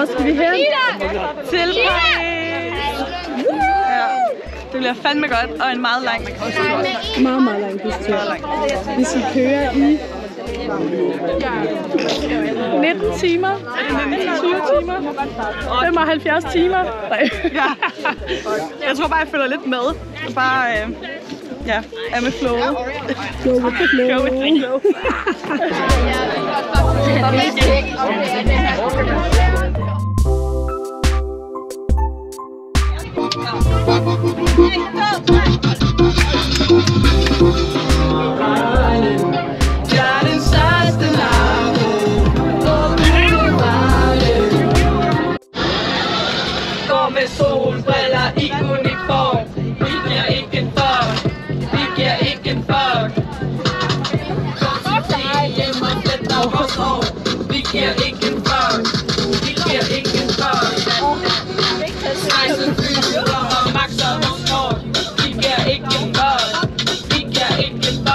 Hvor skal vi hen? Til det bliver fandme godt, og en meget lang bustur. Meget lang bustur. Vi skal køre i 19 timer. Er det 20 timer? 75 timer? Nej. Ja. Jeg tror bare, jeg følger lidt med. Og bare, ja, er med flowet. Go with the flow. Go with the flow. Går med solbriller i uniform. Vi giver ikke en fuck. Vi giver ikke en fuck. Går til hjemme og fletter vores hår. Vi giver ikke en fuck. Vi giver ikke en fuck. Rejsen flyver og makser vores hår. Vi giver ikke en fuck. Vi giver ikke en fuck.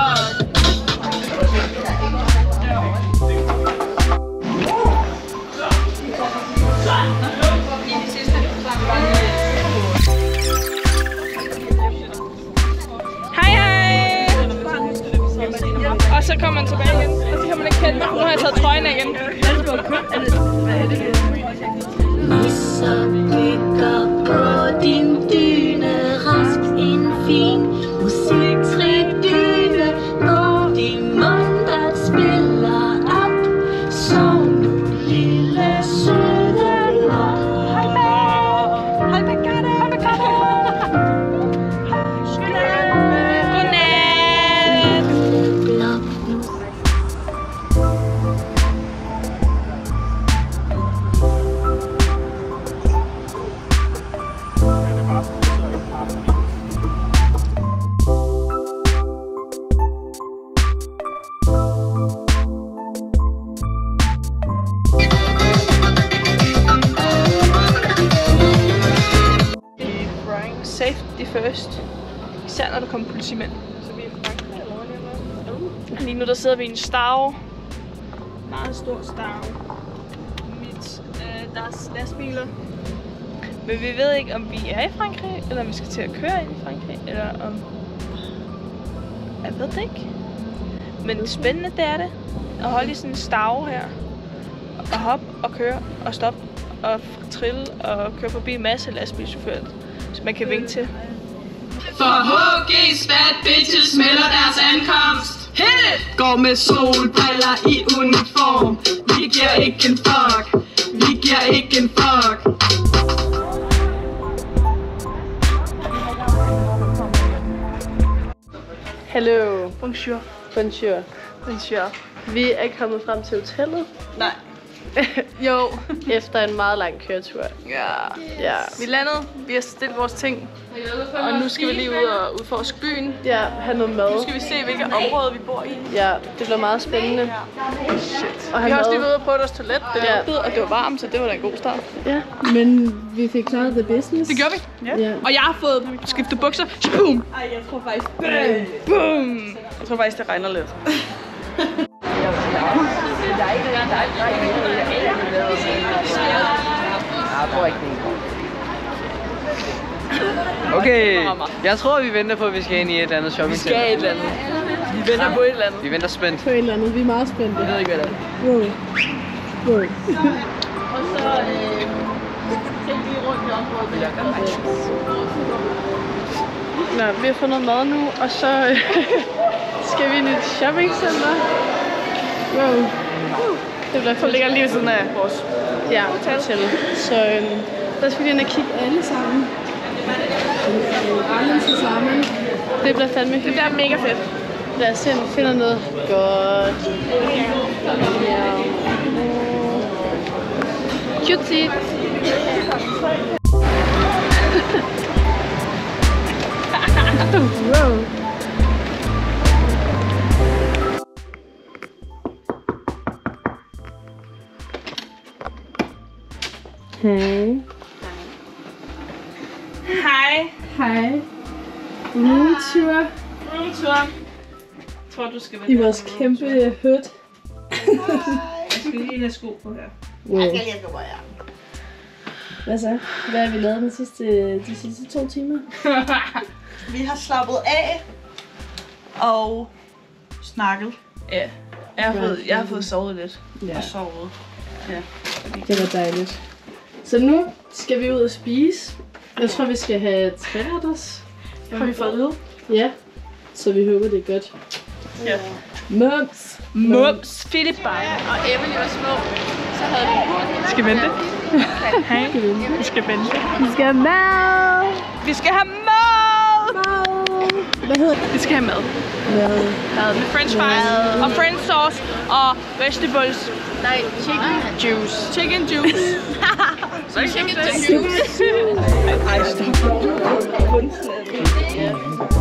Og så kommer man tilbage igen, og så kan man ikke kende mig. Nu har jeg taget trøjen af igen. Så bygger på din dyne rask en fin musiktridyne, hvor din mundret spiller op. Sov nu, lille søde lov. Hej, Begatte. Safety first. Især når der kommer politimænd. Så vi er i Frankrig eller lige nu der sidder vi i en Stau. Meget stor Stau. Der er lastbiler. Men vi ved ikke om vi er i Frankrig, eller om vi skal til at køre ind i Frankrig, eller om... Jeg ved det ikke. Men spændende det er det. At holde i sådan en Stau her. Og hoppe og køre og stoppe og trille og køre forbi en masse lastbilchauffører. Så man kan vinke til. For HG's bad bitches melder deres ankomst. Hit it! Går med solbriller i uniform. Vi giver ikke en fuck. Vi giver ikke en fuck. Hello. Bonjour. Bonjour. Bonjour. Vi er kommet frem til hotellet. Nej. Jo. Efter en meget lang køretur. Ja. Vi landede, vi har stillet vores ting. Og nu skal vi lige ud og udforske byen. Ja, have noget mad. Nu skal vi se, hvilke områder vi bor i. Ja, det bliver meget spændende. Shit. Og vi har også lige været ude og prøve vores toilet. Det lukkede, og det var varmt, så det var da en god start. Ja, men vi fik klaret the business. Det gjorde vi. Ja. Og jeg har fået skiftet bukser. Boom! Ej, jeg tror faktisk... Boom! Jeg tror faktisk, det regner lidt. Okay, jeg tror vi venter på, at vi skal ind i et eller andet shoppingcenter. Vi skal et eller andet. Vi venter på et eller andet. Vi venter spændt. På et eller andet, vi er meget spændte. Jeg ved ikke, hvad det er. Wow. Og så tænker vi rundt i området. Nå, vi har fundet mad nu, og så skal vi ind i et shoppingcenter. Wow. Det ligger lige ved siden af vores hotel. Så der skal vi ind og kigge alle sammen. Alle sammen. Det bliver fandme hyggeligt. Det bliver mega fedt. Lad os se, om vi finder noget godt. Ja. Cutie. Wow. Hej. Hej. Hej. Roomtour. Roomtour. Jeg tror, du skal være I vores kæmpe hood. Jeg skal lige have sko på her. Wow. Jeg skal lige have sko på her. Hvad så? Hvad har vi lavet de sidste 2 timer? Vi har slappet af og snakket. Ja. Jeg har fået sovet lidt. Ja. Og sovet. Ja. Det var dejligt. Så nu skal vi ud og spise. Jeg tror, vi skal have 3-retters. Har vi fået at vide? Ja. Så vi håber, det er godt. Ja. Mums, Philip bare. Og Emily var små, så havde vi hund. Skal vente. Hej. Vi skal vente. Vi skal have mad. Vi skal have mad! Hvad hedder det? Vi skal have mad. Mad. Med french fries og french sauce og vegetables. Nej, chicken juice. Chicken juice. Chicken juice. Ej, stop.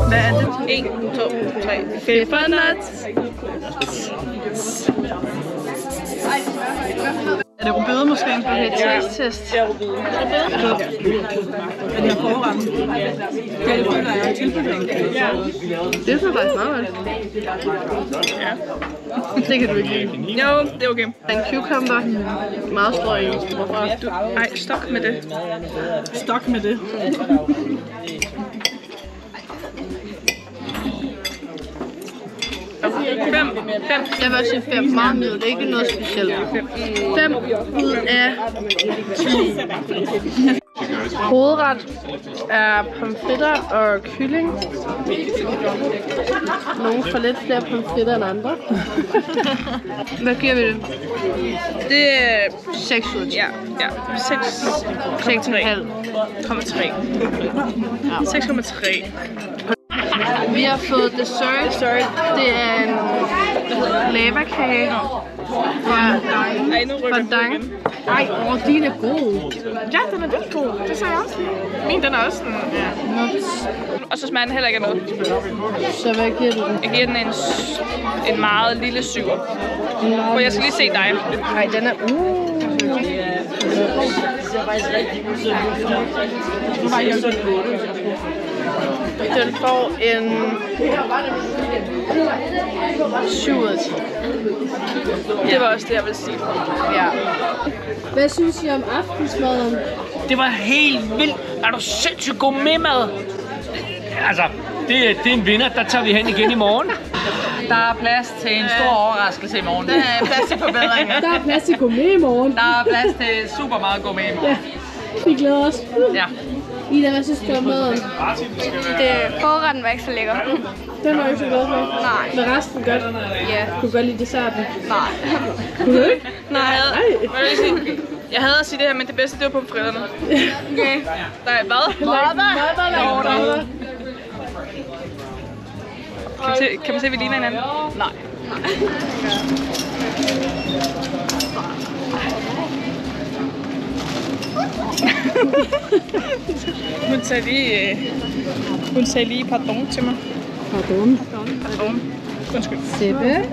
Hvad er det? 1, 2, 3, 4 nuts. Er det rubede måske? Det er et taste-test. Er det her forremme? Ja, det føler jeg er tilbudning. Det er faktisk meget godt. Ja. Det kan du ikke lide. Jo, det er okay. En cucumber. Meget stor i. Hvorfor? Ej, stop med det. Stok med det. Fem. Jeg vil også sige 5. Meget middel. Det er ikke noget specielt. 5 ud af 10. Hovedret er pomfritter og kylling. Nogle får lidt flere pomfritter end andre. Hvad giver vi det? Det er 6 ud af 10. ja. 6,3. 6,3. Vi har fået dessert. Det er en lavakage fra Dang. Ej, din er god. Ja, den er vildt god. Det sagde jeg også. Min, den er også sådan, Og så smager den heller ikke af noget. Så hvad giver du den? Jeg giver den en meget lille 7. Og jeg skal lige se dig. Ej, den er... Den får en 7 ud af 10. Det var også det, jeg ville sige. Ja. Hvad synes I om aftensmaden? Det var helt vildt. Er du sindssygt god med mad? Altså, det er en vinder. Der tager vi hen igen i morgen. Der er plads til en stor overraskelse i morgen. Der er plads til forbedringer. Der er plads til gourmet i morgen. Der er plads til super meget gourmet i morgen. Vi glæder os. Ja. Ida, hvad synes du om maden? Forretten var ikke så lækker. Den var ikke så godt med. Nej. Men resten godt? Ja. Kunne du godt lide desserten? Nej. Kunne du ikke? Nej. Jeg havde at sige det her, men det bedste, det var pomfritterne. Okay. Nej, hvad? Mad. Kan man se, at vi ligner hinanden? Nej. Hun sagde lige pardon til mig. Pardon. Undskyld. Seppe.